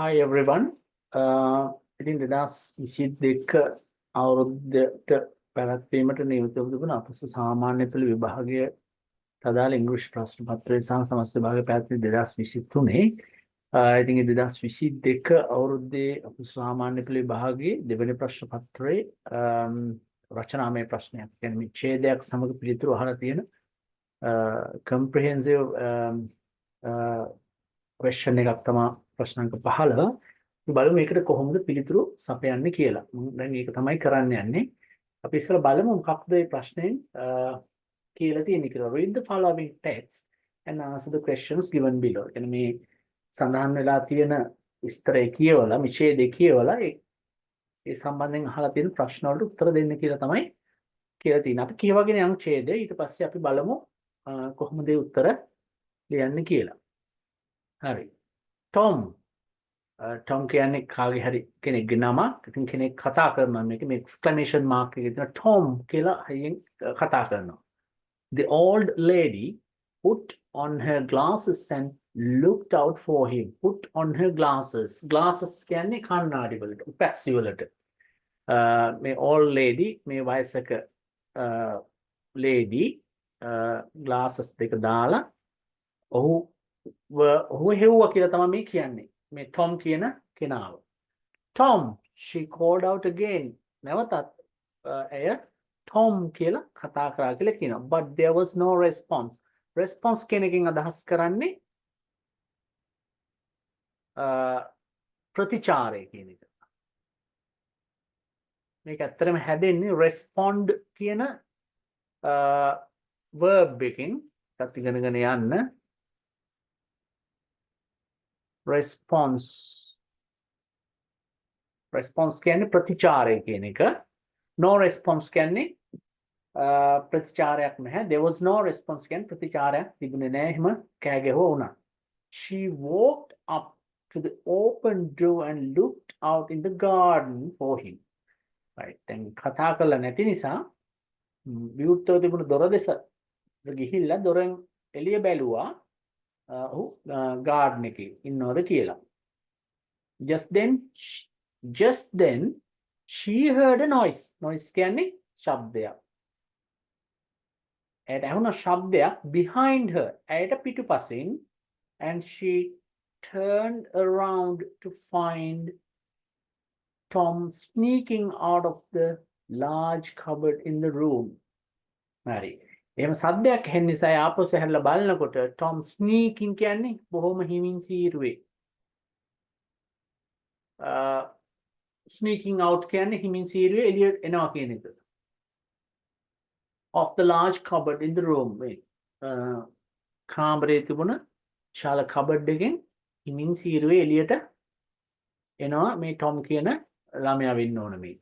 Hi everyone. ඉතින් 2022 අවුරුද්දට පැවැත්වීමට නියමිත වූ තිබුණ අපේ සාමාන්‍ය පෙළ විභාගයේ තදාළ ඉංග්‍රීසි ප්‍රශ්න පත්‍රය සහ සමස්ත විභාගය පැවැත්වී 2023. ඉතින් 2022 අවුරුද්දේ අපේ සාමාන්‍ය පෙළ විභාගයේ දෙවෙනි ප්‍රශ්න පත්‍රයේ රචනාමය ප්‍රශ්නයක්. කියන්නේ මේ ඡේදයක් සමග පිළිතුරු අහලා තියෙන comprehensive question එකක් තමයි ප්‍රශ්න අංක 15. අපි බලමු මේකට කොහොමද පිළිතුරු සපයන්නේ කියලා. මම දැන් ඒක තමයි කරන්න යන්නේ. අපි ඉස්සෙල්ලා බලමු මොකක්ද මේ ප්‍රශ්නේ කියලා තියෙන්නේ කියලා. Read the following text and answer the questions given below. එන මේ සඳහන් වෙලා තියෙන විස්තරය කියවලා මිෂේ කියවලා ඒ සම්බන්ධයෙන් අහලා තියෙන ප්‍රශ්න වලට උත්තර දෙන්න කියලා තමයි කියලා තියෙන්නේ. අපි කියවගෙන යමු ඡේදය. ඊට පස්සේ අපි බලමු කොහොමද ඒ උත්තර ලියන්නේ කියලා. හරි. Tom කියන්නේ කාගේ හරි කෙනෙක්ගේ නමක්. ඉතින් කෙනෙක් කතා කරනවා මේ exclamation mark එකේ තියෙන Tom කියලා හයියෙන් කතා කරනවා. The old lady put on her glasses and looked out for him. Put on her glasses. Glasses කියන්නේ කණ්ණාඩි වලට, උපැස්සි වලට. මේ old lady මේ වයසක lady glasses දෙක දාලා ඔහු හෙව්වා කියලා තමයි මේ කියන්නේ. මේ Tom කියන කෙනාව. Tom, she called out again. නැවතත් ඇය Tom කියලා කතා කරා කියලා කියනවා. But there was no response. Response කියන එකෙන් අදහස් කරන්නේ ප්‍රතිචාරය කියන එක. මේක ඇත්තටම හැදෙන්නේ respond කියන verb එකෙන් ටිකක් ඉගෙනගෙන යන්න. Response කියන්නේ ප්‍රතිචාරය කියන එක. No response කියන්නේ ප්‍රතිචාරයක් නැහැ. There was no response කියන්නේ ප්‍රතිචාරයක් තිබුණේ නැහැ. එහෙම කෑ ගැහුවා වුණා. She walked up to the open door and looked out in the garden for him. Right. දැන් කතා කරලා නැති නිසා විවුර්තව තිබුණු දොර දෙස ගිහිල්ලා දොරෙන් එළිය බැලුවා. garden එකේ ඉන්නවද කියලා. Just then she heard a noise. Noise කියන්නේ ශබ්දයක්. ඇයට ඇහුණ ශබ්දයක් behind her. ඇයට පිටුපසින් and she turned around to find Tom sneaking out of the large cupboard in the room. හරි. එහෙම සද්දයක් හෙන්න නිසා ආපහු හැරිලා බලනකොට Tom sneaking කියන්නේ බොහොම හිමින් සීරුවේ. Sneaking out කියන්නේ හිමින් සීරුවේ එළියට එනවා කියන එක. Of the large cupboard in the room. කාමරේ තිබුණ ශාල cupboard එකෙන් හිමින් සීරුවේ එළියට එනවා මේ Tom කියන ළමයා වෙන්න ඕන මේ.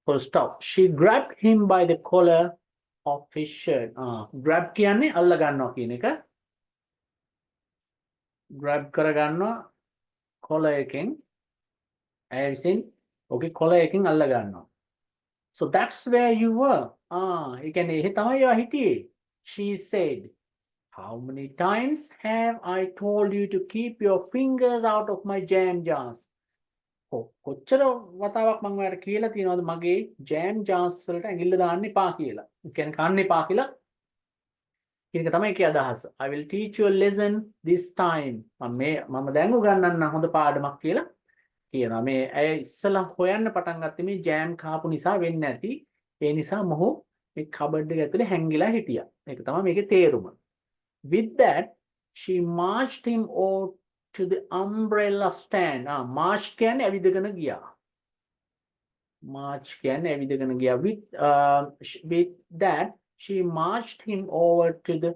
Full stop. She grabbed him by the collar of his shirt. Grab කියන්නේ අල්ල ගන්නවා කියන එක. Grab කරගන්නවා collar එකෙන්. ඇය විසින් ඔගේ collar එකෙන් අල්ල ගන්නවා. So that's where you were. ඒ කියන්නේ එහෙ තමයි ඔයා හිටියේ. She said, how many times have I told you to keep your fingers out of my jam jars? කොච්චර වතාවක් මම ඔයාලට කියලා තියෙනවද මගේ ජෑම් ජාර්ස් වලට ඇඟිල්ල දාන්න එපා කියලා. ඒ කියන්නේ කන්න එපා කියලා. කියන එක තමයි ඒකේ අදහස. I will teach you a lesson this time. මම දැන් උගන්වන්න හොඳ පාඩමක් කියලා කියනවා. මේ ඇය ඉස්සලා හොයන්න පටන් ගත්තේ මේ ජෑම් කාපු නිසා වෙන්නේ නැති. ඒ නිසා මොහු මේ කබඩ් එක ඇතුලේ හැංගිලා හිටියා. මේක තමයි මේකේ තේරුම. With that she marched him over to the umbrella stand. March කියන්නේ ඇවිදගෙන ගියා. March කියන්නේ ඇවිදගෙන ගියා. With that she marched him over to the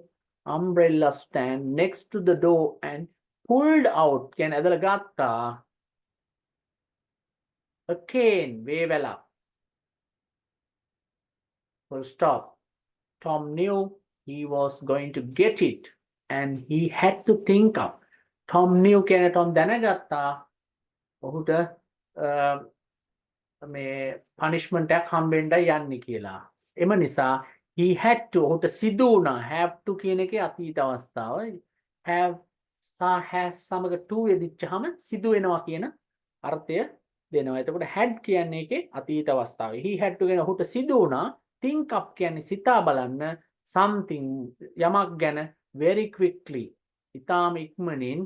umbrella stand next to the door and pulled out. කියන්නේ ඇදලා ගත්තා. A cane. වේවැල. Full stop. Tom knew he was going to get it and he had to think up. Tom knew කියන්නේ Tom දැනගත්තා ඔහුට මේ punishment එකක් හම්බෙන්නයි යන්නේ කියලා. එම නිසා he had to ඔහුට සිදු වුණා. have to කියන එකේ අතීත අවස්ථාව. have has සමග to යෙදිච්චාම සිදු වෙනවා කියන අර්ථය දෙනවා. එතකොට had කියන්නේ ඒකේ අතීත අවස්ථාවේ. he had to කියන ඔහුට සිදු වුණා. think up කියන්නේ සිතා බලන්න something යමක් ගැන very quickly. ඉතාම ඉක්මනින්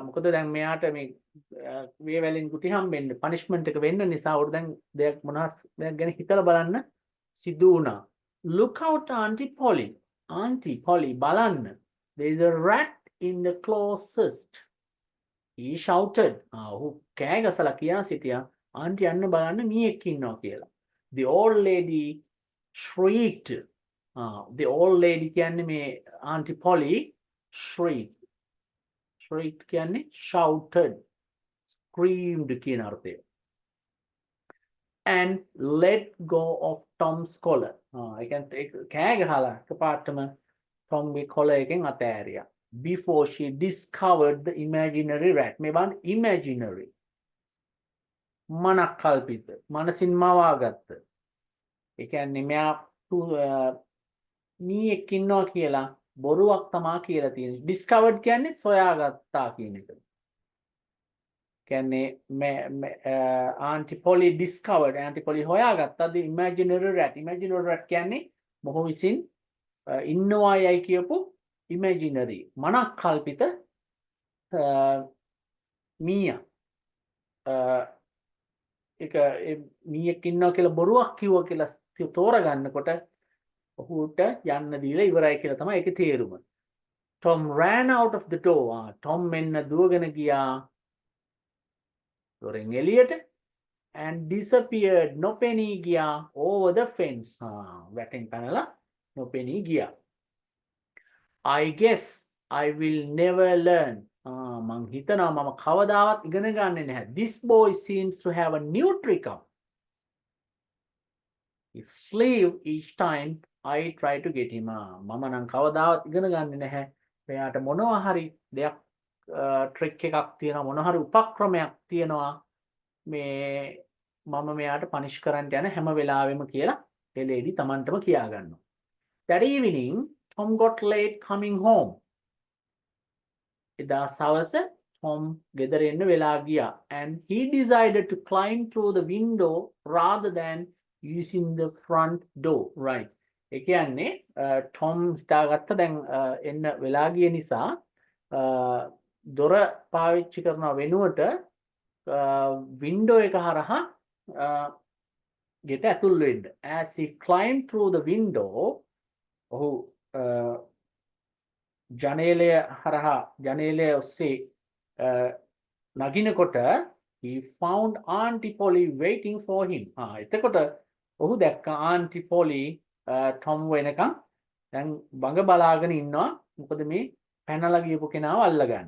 මොකද දැන් මෙයාට මේ වේ වලින් ගුටි හම්බෙන්න punishment එක වෙන්න නිසා උඩ දැන් දෙයක් මොනවත් දෙයක් ගැන හිතලා බලන්න සිදු වුණා. Look out Auntie Polly. Auntie Polly බලන්න. There is a rat in the closest. He shouted. ඔහු කෑ ගසලා කියා සිටියා ආන්ටි යන්න බලන්න මීයක් ඉන්නවා කියලා. The old lady shrieked. The old lady කියන්නේ මේ Auntie Polly shrieked. Shrieked කියන්නේ shouted. Screamed කියන අර්ථය. And let go of Tom's collar. I can take කෑ ගහලා එකපාරටම Tomගේ collar එකෙන් අතෑරියා. Before she discovered the imaginary rat. මේ බලන්න imaginary. මනක් කල්පිත. මනසින් මවාගත්ත. ඒ කියන්නේ මෙයා මීයක් ඉන්නවා කියලා බොරුවක් තමා කියලා තියෙනවා. discovered කියන්නේ සොයාගත්තා කියන එක. කියන්නේ Auntie Polly discovered. Auntie Polly හොයාගත්තා the imaginary rat. Imaginary rat කියන්නේ මොහු විසින් ඉන්නවා යයි කියපු imaginary මනක් කල්පිත මීයා. ඒක මීයක් ඉන්නවා කියලා බොරුවක් කිව්වා කියලා තෝරගන්නකොට ඔහුට යන්න දීලා ඉවරයි කියලා තමයි ඒකේ තේරුම. Tom ran out of the door. Tom මෙන්න දුවගෙන ගියා දොරෙන් එළියට and disappeared. නොපෙනී ගියා over the fence. වැටෙන් පැනලා නොපෙනී ගියා. I guess I will never learn. මං හිතනවා මම කවදාවත් ඉගෙන ගන්නේ නැහැ. This boy seems to have a new trick up. He sleep each time I try to get him. මම නම් කවදාවත් ඉගෙන ගන්නේ නැහැ. එයාට මොනවා හරි දෙයක් ට්‍රික් එකක් තියෙනවා මොනවා හරි උපක්‍රමයක් තියෙනවා මේ මම මෙයාට පනිෂ් කරන්න යන හැම වෙලාවෙම කියලා ඒ ලේඩි Tamanටම කියා ගන්නවා. That evening Tom got late coming home. එදා සවස Tom ගෙදර එන්න වෙලා ගියා and he decided to climb through the window rather than using the front door. Right. ඒ කියන්නේ Tom හිතාගත්ත දැන් එන්න වෙලා ගිය නිසා දොර පාවිච්චි කරන වෙනුවට window එක හරහා ගෙට ඇතුල් වෙන්න. As he climbed through the window ඔහු ජනේලය හරහා ජනේලය ඔස්සේ නගිනකොට he found Auntie Polly waiting for him. එතකොට ඔහු දැක්කා Auntie Polly Tom වෙනකන් දැන් බඟ බලාගෙන ඉන්නවා. මොකද මේ පැනලා ගියපු කෙනාව අල්ලගන්න.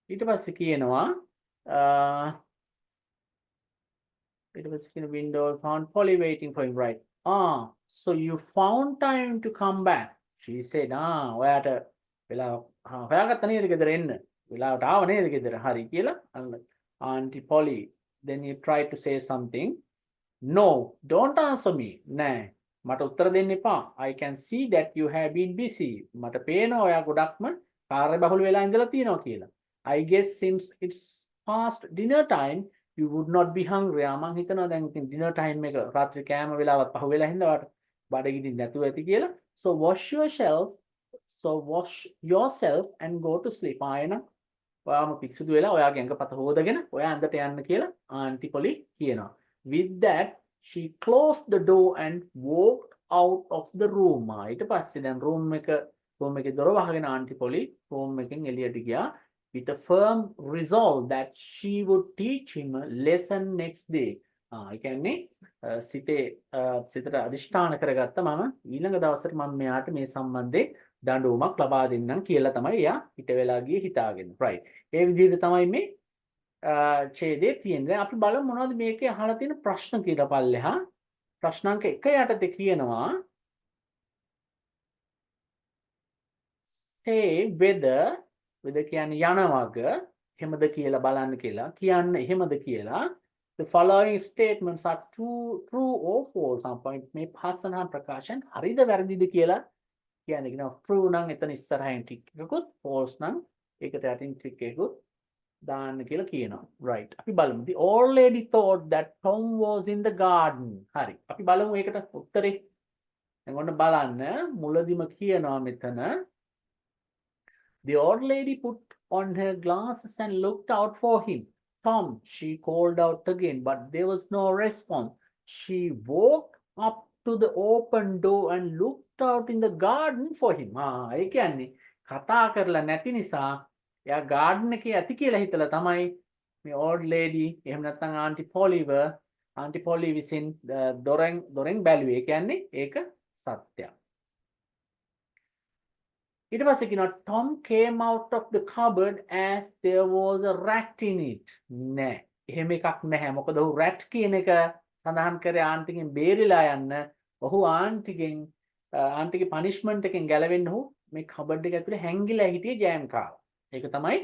ඊට පස්සේ කියනවා window found Polly waiting for him. Right. So you found time to come back. She said, ඔයාට වෙලාව හොයාගත්ත නේද ගෙදර එන්න? වෙලාවට ආව නේද ගෙදර? හරි කියලා. Auntie Polly, then you tried to say something. No, don't answer me. නෑ. මට උත්තර දෙන්න එපා. I can see that you have been busy. මට පේනවා ඔයා ගොඩක්ම කාර්යබහුල වෙලා ඉඳලා තියෙනවා කියලා. I guess since it's past dinner time, you would not be hungry. මං හිතනවා දැන් ඉතින් dinner time එක රාත්‍රී කෑම වෙලාවත් පහු වෙලා හින්දා වට බඩගිනි නැතුව ඇති කියලා. So wash yourself and go to sleep. ආයෙන ඔයාම පික්සුදු වෙලා ඔයාගේ ඇඟපත හොදගෙන ඔයා ඇඳට යන්න කියලා Auntie Polly කියනවා. With that she closed the door and walked out of the room. ඊට පස්සේ දැන් room එකේ දොර වහගෙන Auntie Polly room එකෙන් එළියට ගියා with a firm resolve that she would teach him a lesson next day. ඒ කියන්නේ සිතට අදිෂ්ඨාන කරගත්ත මම ඊළඟ දවසට මම මෙයාට මේ සම්බන්ධයෙන් දඬුවමක් ලබා දෙන්නම් කියලා තමයි එයා හිත වෙලා ගියේ හිතාගෙන. right. ඒ විදිහට තමයි මේ ඡේදයේ තියෙන්නේ. අපි බලමු මොනවද මේකේ අහලා තියෙන ප්‍රශ්න කියලා පල්ලෙහා. ප්‍රශ්නාංක 1 යටතේ කියනවා say whether කියන්නේ යන වග එහෙමද කියලා බලන්න කියලා. කියන්න එහෙමද කියලා. The following statements are true or false. මේ පහසන ප්‍රකාශන හරිද වැරදිද කියලා කියන්නේ කියනවා true නම් එතන ඉස්සරහින් ටික් එකකුත් false නම් ඒකට යටින් ටික් එකකුත් දාන්න කියලා කියනවා. right. අපි බලමු. The old lady thought that Tom was in the garden. හරි. අපි බලමු ඒකට උත්තරේ. දැන් ඔන්න බලන්න මුලදිම කියනවා මෙතන the old lady put on her glasses and looked out for him. Tom, she called out again, but there was no response. She walked up to the open door and looked out in the garden for him. ඒ කියන්නේ කතා කරලා නැති නිසා එයා garden එකේ ඇති කියලා හිතලා තමයි මේ old lady එහෙම නැත්නම් auntie Polly විසින් දොරෙන් බැලුවේ. ඒ කියන්නේ ඒක සත්‍යයක්. ඊට පස්සේ කියනවා Tom came out of the cupboard as there was a rat in it. නෑ. එහෙම එකක් නැහැ. මොකද ඔහු rat කියන එක සඳහන් කරේ ආන්ටිගෙන් බේරිලා යන්න. ඔහු ආන්ටිගේ punishment එකෙන් ගැලවෙන්න ඔහු මේ cupboard එක ඇතුලේ හැංගිලා හිටියේ ජෑම් කාලා. ඒක තමයි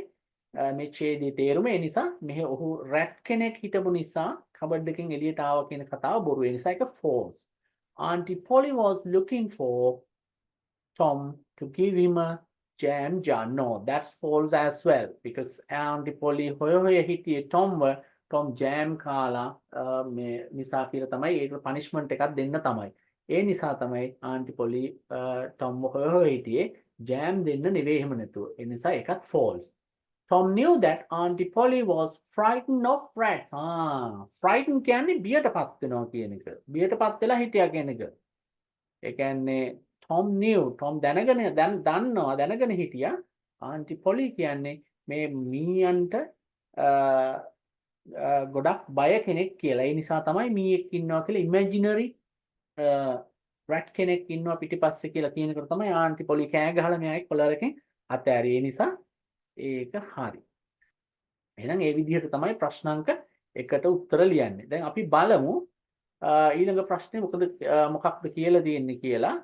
මේ ඡේදයේ තේරුම. ඒ නිසා මෙහි ඔහු rat කෙනෙක් හිටපු නිසා cupboard එකෙන් එළියට ආවා කියන කතාව බොරු. ඒ නිසා ඒක false. Auntie Polly was looking for Tom to give him a jam jar. No, that's false as well because Auntie Polly hoya hitiye Tom jam kala me nisa කියලා තමයි ඒක punishment එකක් දෙන්න තමයි. ඒ නිසා තමයි Auntie Polly Tom hoya hitiye jam දෙන්න නෙවෙයි එහෙම නැතුව. ඒ නිසා ඒකත් false. Tom knew that Auntie Polly was frightened of rats. Frightened කියන්නේ බියටපත් වෙනවා කියන එක. බියටපත් වෙලා හිටියා කියන එක. ඒ කියන්නේ Tom knew, Tom දැනගෙන හිටියා Auntie Polly කියන්නේ මේ මීයන්ට ගොඩක් බය කෙනෙක් කියලා. ඒ නිසා තමයි මීයෙක් ඉන්නවා කියලා imaginary rat කෙනෙක් ඉන්නවා පිටිපස්සේ කියලා කියනකොට තමයි Auntie Polly කෑ ගහලා මෙයාගේ කොලර් එකෙන් අතෑරියේ. ඒ නිසා ඒක හරි. එහෙනම් ඒ විදිහට තමයි ප්‍රශ්නාංක 1ට උත්තර ලියන්නේ. දැන් අපි බලමු ඊළඟ ප්‍රශ්නේ මොකක්ද කියලා දෙන්නේ කියලා.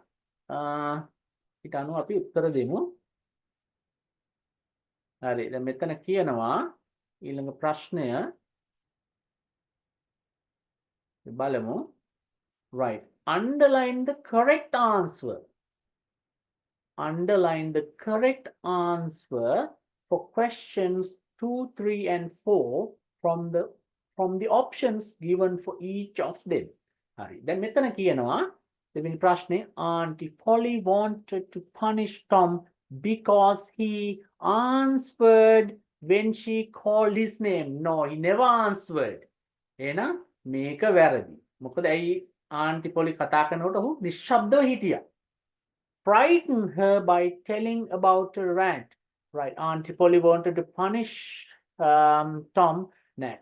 ඊට අනුව අපි උත්තර දෙමු. හරි. දැන් මෙතන කියනවා ඊළඟ ප්‍රශ්නය බලමු. right. Underline the correct answer. Underline the correct answer for questions 2, 3 and 4 from the options given for each of them. හරි. දැන් මෙතන කියනවා දෙවෙනි ප්‍රශ්නේ Auntie Polly wanted to punish Tom because he answered when she called his name. No, he never answered. එහෙනම් මේක වැරදි. මොකද ඇයි Auntie Polly කතා කරනකොට ඔහු නිශ්ශබ්දව හිටියා. Frighten her by telling about a rat. Right. Auntie Polly wanted to punish Tom. නෑ.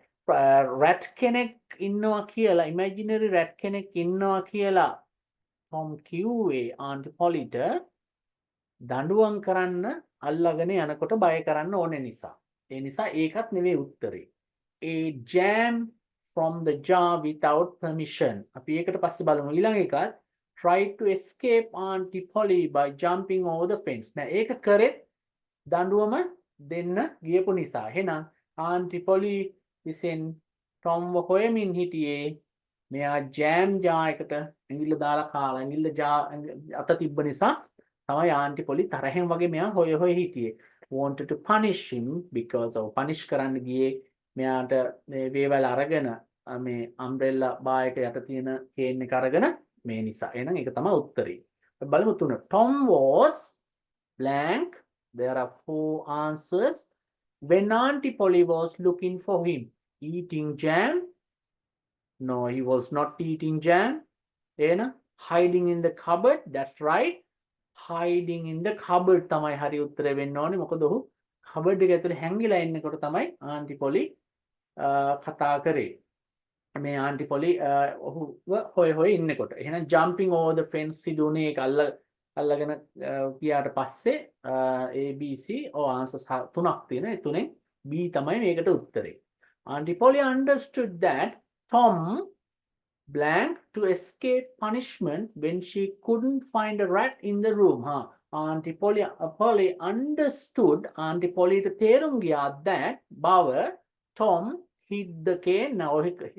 rat කෙනෙක් ඉන්නවා කියලා imaginary rat කෙනෙක් ඉන්නවා කියලා Tom කිව්වේ Auntie Pollyට දඬුවම් කරන්න අල්ලගෙන යනකොට බය කරන්න ඕනේ නිසා. ඒ නිසා ඒකත් නෙවෙයි උත්තරේ. A jam from the jar without permission. අපි ඒකට පස්සේ බලමු. ඊළඟ එකත් try to escape Auntie Polly by jumping over the fence. නෑ ඒක කරෙත් දඬුවම දෙන්න ගියපු නිසා. එහෙනම් Auntie Polly විසින් Tomව හොයමින් හිටියේ මෙයා ජෑම් ජා එකට ඇඟිල්ල දාලා කාලා ඇඟිල්ල අත තිබ්බ නිසා තමයි Auntie Polly තරහෙන් වගේ මෙයා හොය හිටියේ. wanted to punish him because of punish කරන්න ගියේ මෙයාට මේ වේවැල් අරගෙන මේ umbrella bar එක යට තියෙන කේන් එක අරගෙන මේ නිසා. එහෙනම් ඒක තමයි උත්තරේ. බලමු 3. Tom was blank. There are 4 answers. When Auntie Polly was looking for him, eating jam. No, he was not eating jam. Then hiding in the cupboard. That's right. Hiding in the cupboard තමයි හරි උත්තරේ වෙන්න ඕනේ. මොකද ඔහු cupboard එක ඇතුලේ හැංගිලා ඉන්නකොට තමයි Auntie Polly කතා කරේ. මේ Auntie Polly ඔහුව හොය ඉන්නකොට. එහෙනම් jumping over the fence සිදුුනේ ඒක අල්ලගෙන ගියාට පස්සේ A B C answers 3ක් තියෙනවා. ඒ තුනෙන් B තමයි මේකට උත්තරේ. Auntie Polly understood that Tom blank to escape punishment when she couldn't find a rat in the room. Auntie Polly understood Auntie Polly ට තේරුම් ගියා that බව Tom hid the cane. now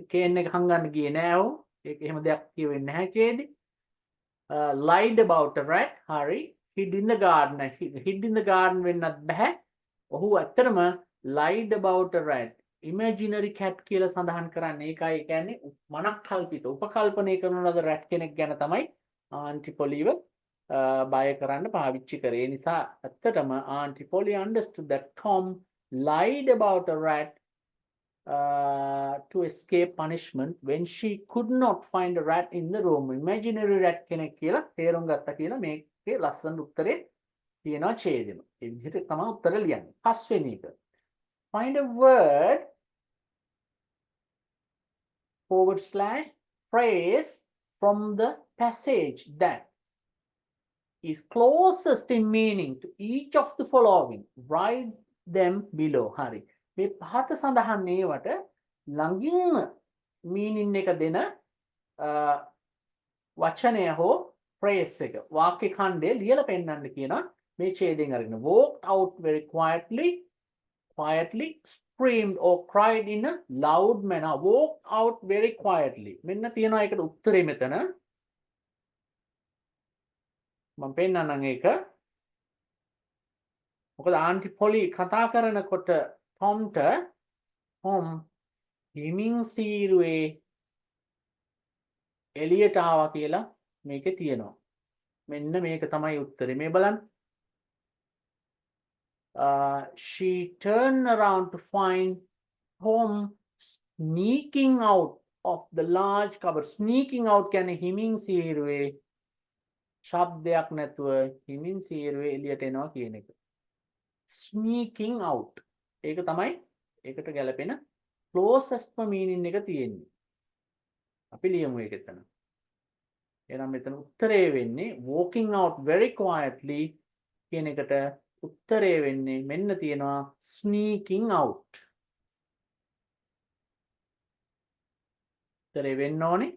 cane එක හංගන්න ගියේ නෑ ඔහු. ඒක එහෙම දෙයක් කියෙන්නේ නැහැ කේදී. Lied about a rat. හරි. hid in the garden. Hid in the garden වෙන්නත් බෑ. ඔහු ඇත්තටම lied about a rat. Imaginary cat කියලා සඳහන් කරන්නේ. ඒකයි කියන්නේ මනක්කල්පිත උපකල්පනය කරන ලද rat කෙනෙක් ගැන තමයි ආන්ටි පොලිව බය කරන්න පාවිච්චි කරේ. ඒ නිසා ඇත්තටම aunty පොලි understood that Tom lied about a rat to escape punishment when she could not find a rat in the room. Imaginary rat කෙනෙක් කියලා තේරුම් ගත්තා කියලා මේකේ ලස්සන උත්තරේ තියෙනවා ඡේදෙම. ඒ විදිහට තමයි උත්තර ලියන්නේ. පස්වෙනි එක. Find a word / phrase from the passage that is closest in meaning to each of the following. Write them below. හරි. මේ පහත සඳහන් ඒවට ළඟින්ම meaning එක දෙන වචනය හෝ phrase එක වාක්‍ය ඛණ්ඩය ලියලා පෙන්නන්න කියනවා මේ ඡේදයෙන් අරගෙන. Walked out very quietly, screamed or cried in a loud manner. Walked out very quietly. මෙන්න තියෙනවා ඒකට උත්තරේ මෙතන. මම පෙන්නන්නම් ඒක. මොකද ආන්ටි පොලි කතා කරනකොට Tomට Tom හිමින් සීරුවේ එළියට ආවා කියලා මේකේ තියෙනවා. මෙන්න මේක තමයි උත්තරේ. මේ බලන්න. She turned around to find Tom sneaking out of the large cupboard. Sneaking out කියන්නේ හිමින් සීරුවේ ශබ්දයක් නැතුව හිමින් සීරුවේ එළියට එනවා කියන එක. Sneaking out. ඒක තමයි ඒකට ගැලපෙන closest meaning එක තියෙන්නේ. අපි ලියමු ඒක එතන. එහෙනම් මෙතන උත්තරේ වෙන්නේ walking out very quietly කියන එකට උත්තරේ වෙන්නේ මෙන්න තියෙනවා sneaking out. උත්තරේ වෙන්න ඕනේ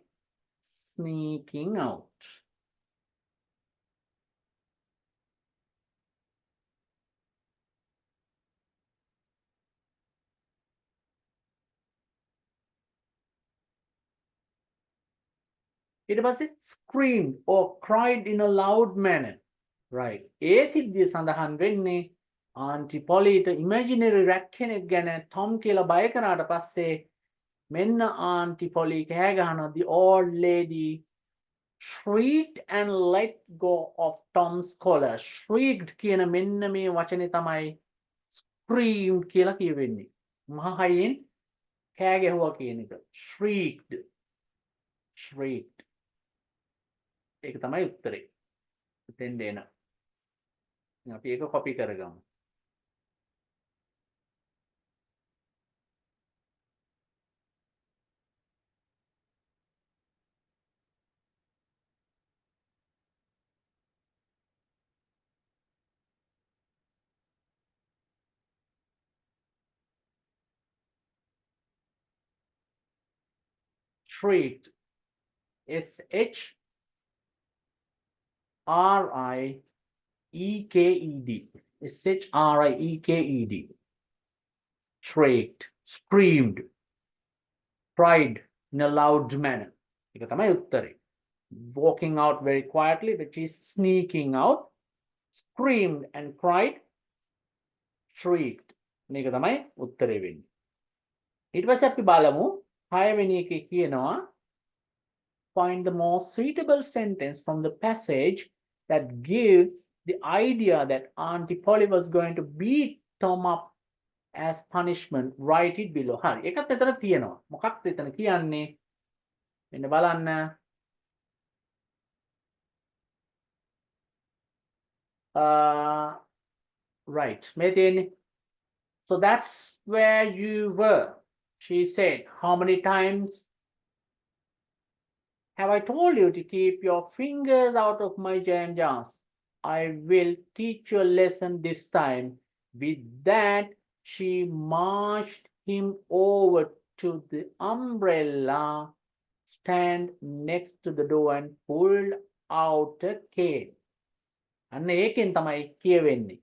sneaking out. ඊට පස්සේ screamed or cried in a loud manner. Right. ඒ සිද්ධිය සඳහන් වෙන්නේ ආන්ටි පොලිට imaginary rat කෙනෙක් ගැන Tom කියලා බය කරාට පස්සේ මෙන්න ආන්ටි පොලි කෑ ගහනවා. The old lady shrieked and let go of Tom's collar. Shrieked කියන මෙන්න මේ වචනේ තමයි screamed කියලා කියවෙන්නේ. මහ හයියෙන් කෑ ගැහුවා කියන එක. Shrieked. ඒක තමයි උත්තරේ. එතෙන් දෙන. අපි ඒක කොපි කරගමු. Shrieked. SHRIEKED. SHRIEKED. Shrieked. Screamed. Cried in a loud manner. ඒක තමයි උත්තරේ. Walking out very quietly, which is sneaking out. Screamed and cried. Shrieked. මේක තමයි උත්තරේ වෙන්නේ. ඊට පස්සේ අපි බලමු 6 වෙනි එකේ කියනවා find the most suitable sentence from the passage that gives the idea that Auntie Polly was going to beat Tom up as punishment. Write it below. හරි. ඒකත් එතන තියෙනවා. මොකක්ද එතන කියන්නේ? මෙන්න බලන්න. Right. මේ තියෙන්නේ. So that's where you were. She said, how many times have I told you to keep your fingers out of my jam jars? I will teach you a lesson this time. With that, she marched him over to the umbrella stand next to the door and pulled out a cane. අන්න ඒකෙන් තමයි කියවෙන්නේ.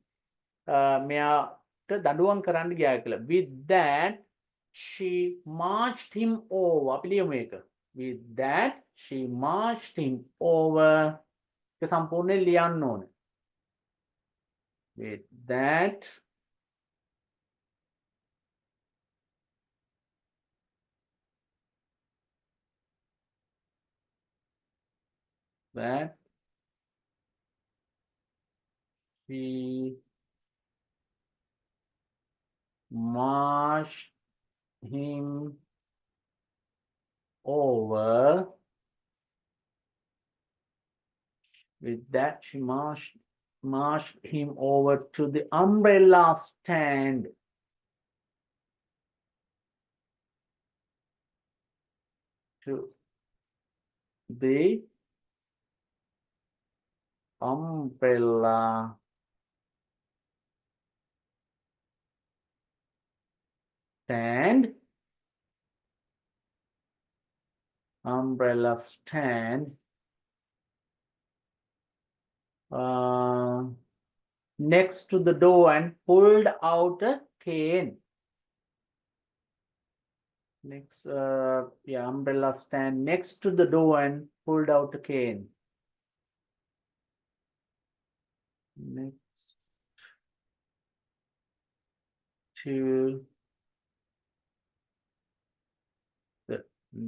මෙයාට දඬුවම් කරන්න ගියා කියලා. With that, she marched him over. අපි ලියමු ඒක. With that, she marched him over. ඒක සම්පූර්ණයෙන් ලියන්න ඕනේ. with that he marched him over. With that, she marched him over to the umbrella stand. To the umbrella stand. Umbrella stand. Next to the door and pulled out a cane. Next, yeah, umbrella stand next to the door and pulled out a cane. Next to the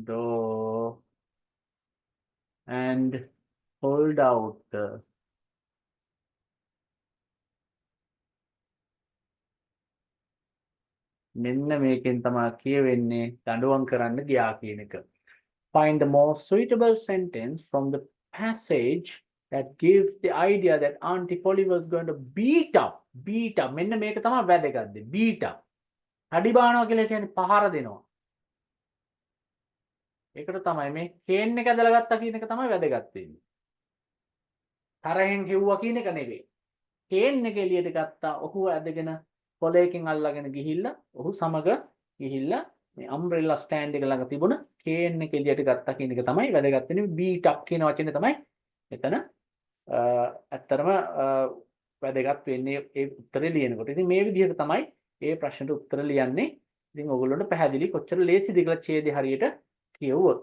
door and pulled out the මෙන්න මේකෙන් තමයි කියවෙන්නේ දඬුවම් කරන්න ගියා කියන එක. Find the more suitable sentence from the passage that gives the idea that Auntie Polly was going to beat up. මෙන්න මේක තමයි වැදගත් දේ. beat up. අඩි බානවා කියලා කියන්නේ පහර දෙනවා. ඒකට තමයි මේ කේන් එක ඇදලා ගත්තා කියන එක තමයි වැදගත් වෙන්නේ. තරහෙන් කිව්වා කියන එක නෙවෙයි. කේන් එක එළියට ගත්තා. ඔහු ඇදගෙන පොලේකින් අල්ලගෙන ගිහිල්ලා ඔහු සමග ගිහිල්ලා මේ umbrella stand එක ළඟ තිබුණ කේන් එක එළියට ගත්තා කියන එක තමයි වැදගත් වෙන්නේ. beat up කියන වචනේ තමයි එතන ඇත්තටම වැදගත් වෙන්නේ ඒ උත්තරේ ලියනකොට. ඉතින් මේ විදිහට තමයි මේ ප්‍රශ්නට උත්තර ලියන්නේ. ඉතින් ඔයගොල්ලන්ට පැහැදිලි කොච්චර ලේසිද කියලා ඡේදය හරියට කියවුවොත්.